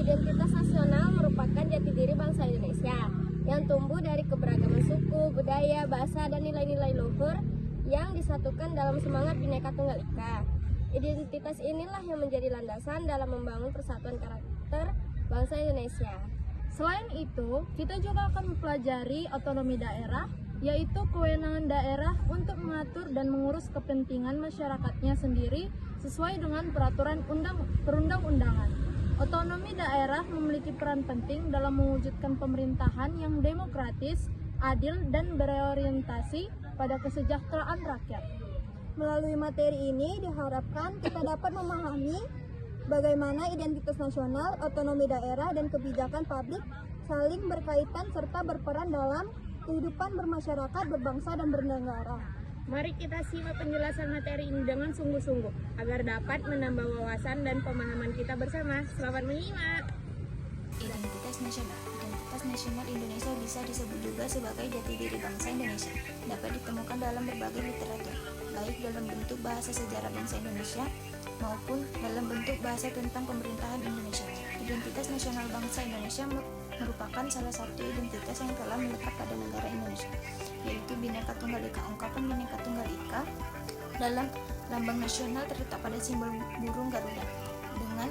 Identitas nasional merupakan jati diri bangsa Indonesia yang tumbuh dari keberagaman suku, budaya, bahasa, dan nilai-nilai luhur yang disatukan dalam semangat Bhinneka Tunggal Ika. Identitas inilah yang menjadi landasan dalam membangun persatuan karakter bangsa Indonesia. Selain itu, kita juga akan mempelajari otonomi daerah, yaitu kewenangan daerah untuk mengatur dan mengurus kepentingan masyarakatnya sendiri sesuai dengan peraturan perundang-undangan. Otonomi daerah memiliki peran penting dalam mewujudkan pemerintahan yang demokratis, adil, dan berorientasi pada kesejahteraan rakyat. Melalui materi ini diharapkan kita dapat memahami bagaimana identitas nasional, otonomi daerah, dan kebijakan publik saling berkaitan serta berperan dalam kehidupan bermasyarakat, berbangsa, dan bernegara. Mari kita simak penjelasan materi ini dengan sungguh-sungguh agar dapat menambah wawasan dan pemahaman kita bersama. Selamat menyimak. Identitas nasional. Identitas nasional Indonesia bisa disebut juga sebagai jati diri bangsa Indonesia. Dapat ditemukan dalam berbagai literatur, baik dalam bentuk bahasa sejarah bangsa Indonesia maupun dalam bentuk bahasa tentang pemerintahan Indonesia. Identitas nasional bangsa Indonesia merupakan salah satu identitas yang telah melekat pada negara Indonesia, yaitu Bhinneka Tunggal Ika. Ungkapan Bhinneka Tunggal Ika dalam lambang nasional terletak pada simbol burung Garuda dengan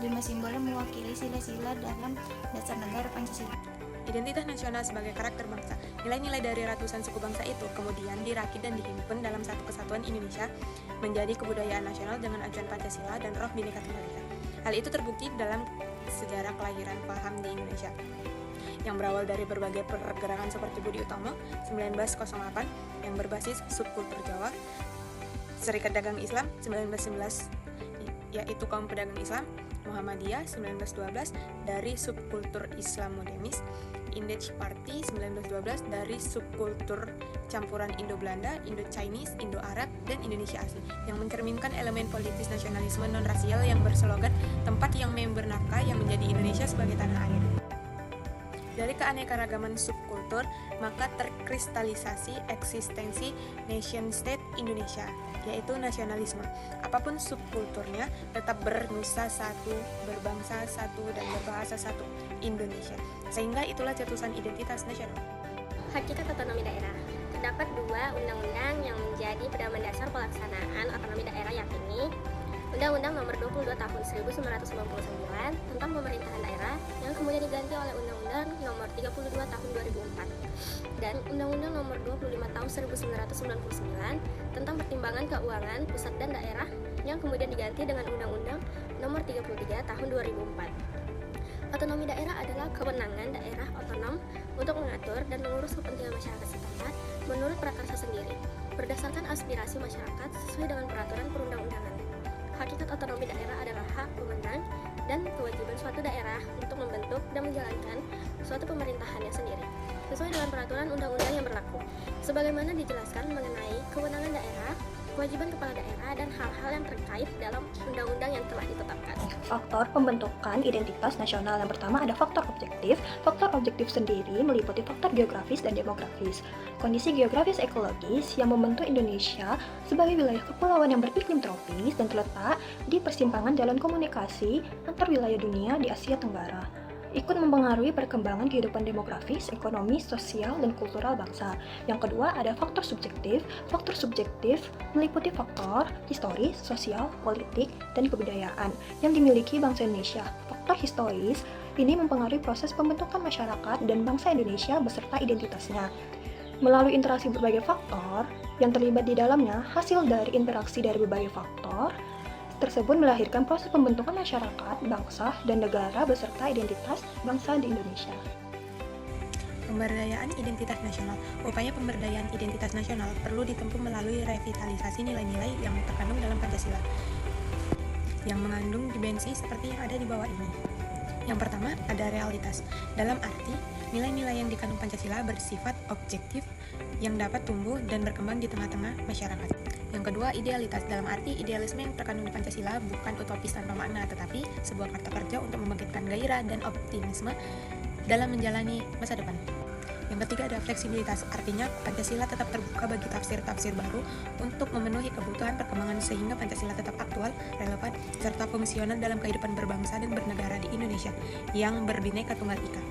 5 simbol yang mewakili sila-sila dalam dasar negara Pancasila. Identitas nasional sebagai karakter bangsa. Nilai-nilai dari ratusan suku bangsa itu kemudian dirakit dan dihimpun dalam satu kesatuan Indonesia menjadi kebudayaan nasional dengan acuan Pancasila dan roh Bhinneka Tunggal Ika. Hal itu terbukti dalam sejarah kelahiran paham di Indonesia yang berawal dari berbagai pergerakan seperti Budi Utomo 1908 yang berbasis subkultur Jawa, Serikat Dagang Islam 1911 yaitu kaum pedagang Islam, Muhammadiyah 1912 dari subkultur Islam modernis, Indech Party 1912 dari subkultur campuran Indo-Belanda, Indo-Chinese, Indo-Arab, dan Indonesia asli yang mencerminkan elemen politis nasionalisme non-rasial yang berslogan tempat yang membernafkah yang menjadi Indonesia sebagai tanah air. Dari keanekaragaman subkultur, maka terkristalisasi eksistensi nation state Indonesia, yaitu nasionalisme. Apapun subkulturnya, tetap bernusa satu, berbangsa satu, dan berbahasa satu, Indonesia. Sehingga itulah cetusan identitas nasional. Hakikat otonomi daerah. Terdapat 2 undang-undang yang menjadi pedoman dasar pelaksanaan otonomi daerah, yakni Undang-Undang Nomor 22 Tahun 1999 tentang Pemerintahan Daerah yang kemudian diganti oleh Undang-Undang Nomor 32 Tahun 2004 dan Undang-Undang Nomor 25 Tahun 1999 tentang Pertimbangan Keuangan Pusat dan Daerah yang kemudian diganti dengan Undang-Undang Nomor 33 Tahun 2004. Otonomi daerah adalah kewenangan daerah otonom untuk mengatur dan mengurus kepentingan masyarakat setempat menurut prakarsa sendiri, berdasarkan aspirasi masyarakat sesuai dengan peraturan perundang-undangan. Hakikat otonomi daerah adalah hak, wewenang, dan kewajiban suatu daerah untuk membentuk dan menjalankan suatu pemerintahannya sendiri, sesuai dengan peraturan undang-undang yang berlaku, sebagaimana dijelaskan mengenai kewenangan daerah, kewajiban kepala daerah, dan hal-hal yang terkait dalam undang-undang yang telah ditetapkan. Faktor pembentukan identitas nasional yang pertama ada faktor objektif. Faktor objektif sendiri meliputi faktor geografis dan demografis. Kondisi geografis ekologis yang membentuk Indonesia sebagai wilayah kepulauan yang beriklim tropis dan terletak di persimpangan jalan komunikasi antar wilayah dunia di Asia Tenggara. Ikut mempengaruhi perkembangan kehidupan demografis, ekonomi, sosial, dan kultural bangsa. Yang kedua ada faktor subjektif. Faktor subjektif meliputi faktor historis, sosial, politik, dan kebudayaan yang dimiliki bangsa Indonesia. Faktor historis ini mempengaruhi proses pembentukan masyarakat dan bangsa Indonesia beserta identitasnya. Melalui interaksi berbagai faktor yang terlibat di dalamnya, hasil dari interaksi dari berbagai faktor tersebut melahirkan proses pembentukan masyarakat, bangsa, dan negara beserta identitas bangsa di Indonesia. Pemberdayaan identitas nasional. Upaya pemberdayaan identitas nasional perlu ditempuh melalui revitalisasi nilai-nilai yang terkandung dalam Pancasila, yang mengandung dimensi seperti yang ada di bawah ini. Yang pertama, ada realitas. Dalam arti, nilai-nilai yang dikandung Pancasila bersifat objektif yang dapat tumbuh dan berkembang di tengah-tengah masyarakat. Yang kedua, idealitas. Dalam arti, idealisme yang terkandung di Pancasila bukan utopis tanpa makna, tetapi sebuah kartu kerja untuk membangkitkan gairah dan optimisme dalam menjalani masa depan. Yang ketiga ada fleksibilitas, artinya Pancasila tetap terbuka bagi tafsir-tafsir baru untuk memenuhi kebutuhan perkembangan sehingga Pancasila tetap aktual, relevan, serta fungsional dalam kehidupan berbangsa dan bernegara di Indonesia yang berbineka tunggal ika.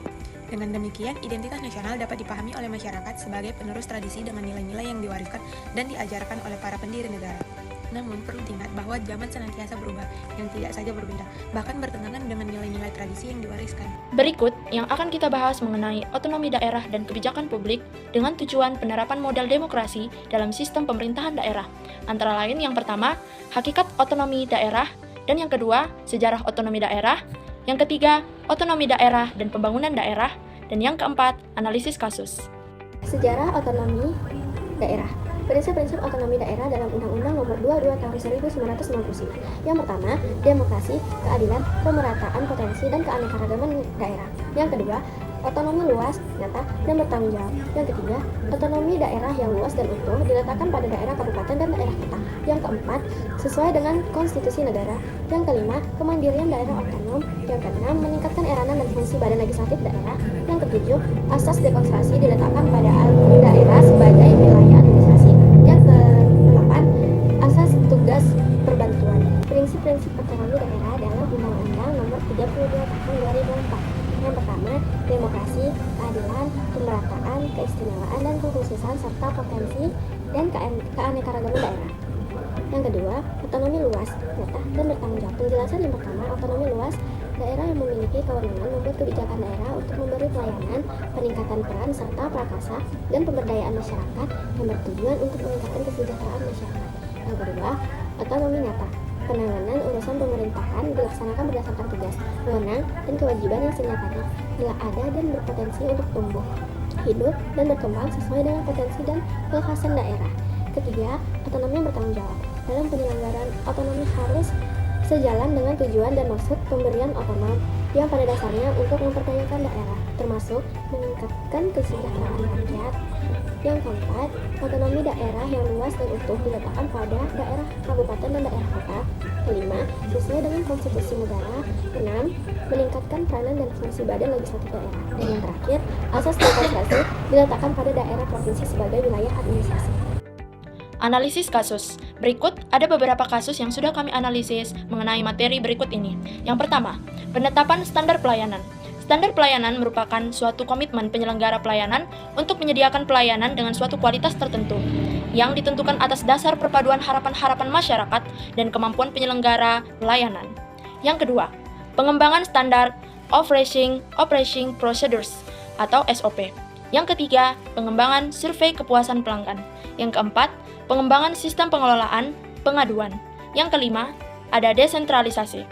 Dengan demikian, identitas nasional dapat dipahami oleh masyarakat sebagai penerus tradisi dengan nilai-nilai yang diwariskan dan diajarkan oleh para pendiri negara. Namun, perlu diingat bahwa zaman senantiasa berubah, yang tidak saja berbeda, bahkan bertentangan dengan nilai-nilai tradisi yang diwariskan. Berikut yang akan kita bahas mengenai otonomi daerah dan kebijakan publik dengan tujuan penerapan model demokrasi dalam sistem pemerintahan daerah. Antara lain yang pertama, hakikat otonomi daerah, dan yang kedua, sejarah otonomi daerah, yang ketiga, otonomi daerah dan pembangunan daerah, dan yang keempat, analisis kasus. Sejarah otonomi daerah. Prinsip-prinsip otonomi daerah dalam Undang-Undang Nomor 22 Tahun 1999. Yang pertama, demokrasi, keadilan, pemerataan potensi dan keanekaragaman daerah. Yang kedua, otonomi luas, nyata, dan bertanggung jawab. Yang ketiga, otonomi daerah yang luas dan utuh diletakkan pada daerah kabupaten dan daerah kota. Yang keempat, sesuai dengan konstitusi negara. Yang kelima, kemandirian daerah otonom. Yang keenam, meningkatkan eranan dan fungsi badan legislatif daerah. Yang ketujuh, asas dekonstruksi diletakkan pada daerah sebagai wilayah administrasi. Yang kedelapan, asas tugas perbantuan. Prinsip-prinsip otonomi daerah dalam Undang-Undang Nomor 32 Tahun 2004. Yang pertama, demokrasi, keadilan, pemerataan, keistimewaan dan kekhususan serta potensi dan keanekaragaman daerah. Yang kedua, otonomi luas, nyata, dan bertanggung jawab. Penjelasan yang pertama, otonomi luas, daerah yang memiliki kewenangan membuat kebijakan daerah untuk memberi pelayanan, peningkatan peran serta prakarsa dan pemberdayaan masyarakat yang bertujuan untuk meningkatkan kesejahteraan masyarakat. Yang kedua, otonomi nyata, penanganan urusan pemerintahan dilaksanakan berdasarkan tugas, wewenang, dan kewajiban yang senyatanya bila ada dan berpotensi untuk tumbuh, hidup, dan berkembang sesuai dengan potensi dan kekhasan daerah. Ketiga, otonomi yang bertanggung jawab. Dalam penyelenggaraan otonomi harus sejalan dengan tujuan dan maksud pemberian otonom yang pada dasarnya untuk memperdayakan daerah, termasuk meningkatkan kesejahteraan rakyat. Yang keempat, otonomi daerah yang luas dan utuh diletakkan pada daerah kabupaten dan daerah kota. Kelima, sesuai dengan konstitusi negara. Enam, meningkatkan peranan dan fungsi badan legislatif daerah. Dan yang terakhir, asas dekonstruksi diletakkan pada daerah provinsi sebagai wilayah administrasi. Analisis kasus. Berikut ada beberapa kasus yang sudah kami analisis mengenai materi berikut ini. Yang pertama, penetapan standar pelayanan. Standar pelayanan merupakan suatu komitmen penyelenggara pelayanan untuk menyediakan pelayanan dengan suatu kualitas tertentu yang ditentukan atas dasar perpaduan harapan-harapan masyarakat dan kemampuan penyelenggara pelayanan. Yang kedua, pengembangan standar Operating Procedures atau SOP. Yang ketiga, pengembangan survei kepuasan pelanggan. Yang keempat, pengembangan sistem pengelolaan pengaduan. Yang kelima, ada desentralisasi.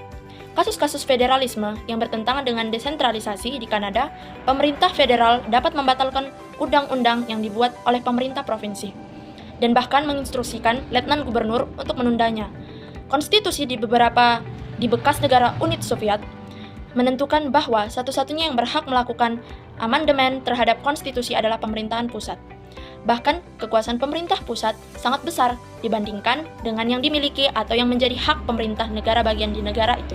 Kasus-kasus federalisme yang bertentangan dengan desentralisasi di Kanada, pemerintah federal dapat membatalkan undang-undang yang dibuat oleh pemerintah provinsi dan bahkan menginstruksikan letnan gubernur untuk menundanya. Konstitusi di bekas negara Uni Soviet menentukan bahwa satu-satunya yang berhak melakukan amandemen terhadap konstitusi adalah pemerintahan pusat. Bahkan, kekuasaan pemerintah pusat sangat besar dibandingkan dengan yang dimiliki atau yang menjadi hak pemerintah negara bagian di negara itu.